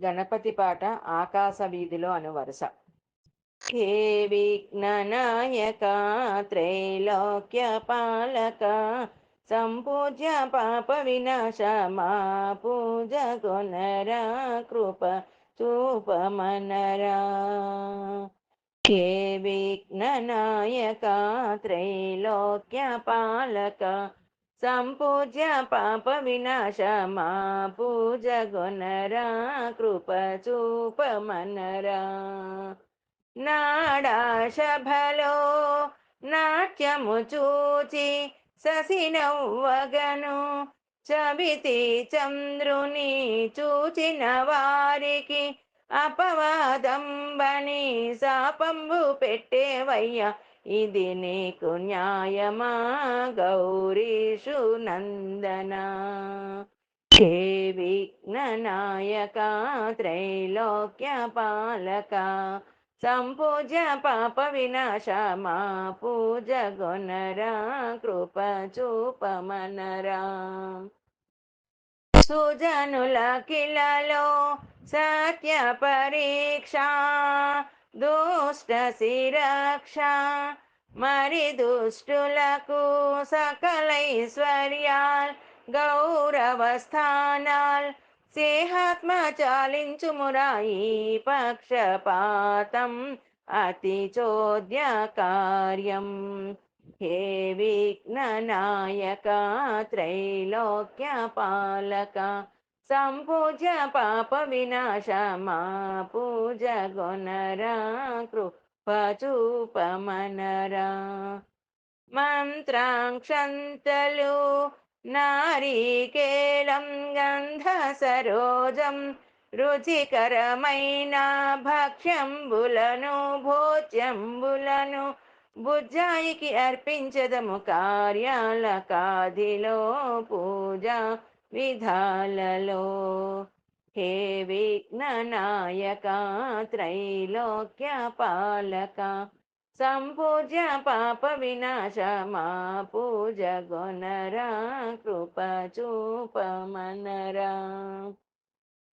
గణపతి పాట ఆకాశ వీధిలో అను వరుస. హే విఘ్ననాయక త్రైలోక్య పాలక సంపూజ్య పాప వినాశ మా పూజ కొనరా కృప చూపమనరా. హే విఘ్ననాయక త్రైలోక్య పాలక సంపూజ్య పాప వినాశ మా పూజ గొనరా కృప చూపమనరా. నాడాశభలో నాట్యము చూచి శశినవ్వగను చవితి చంద్రుని చూచిన వారికి అపవాదంబని శాపంబు పెట్టేవయ్యా, ఇది నీకు న్యాయమా గౌరీషు నందన. హే విఘ్ననాయక త్రైలోక్య పాలక సంపూజ్య పాప వినాశ మా పూజ గొనరా కృప చూపమనరా. సుజనుల కిలలో సత్య పరీక్ష దుష్ట శిరక్ష మరి దుష్టులకు సకలైశ్వర్యాల్ గౌరవ స్థానాల్ సేహాత్మ చాలించుమురా ఈ పక్షపాతం అతి చోద్య కార్యం. హే విఘ్ననాయక త్రైలోక్య పాలక సంపూజ్య పాప వినాశ మా పూజ గొనరా కృప చూపమనరా. మంత్రాక్షంతలు నారీకేళం గంధ సరోజం రుచికరమైన భక్ష్యంబులను భోజ్యంబులను బుజ్జాయికి అర్పించదము కార్యాల కాదిలో పూజా విధాలలో. హే విఘ్ననాయక త్రైలోక్య పాలక సంపూజ్య పాప వినాశ మా పూజ గొనరా కృప చూపమనరా.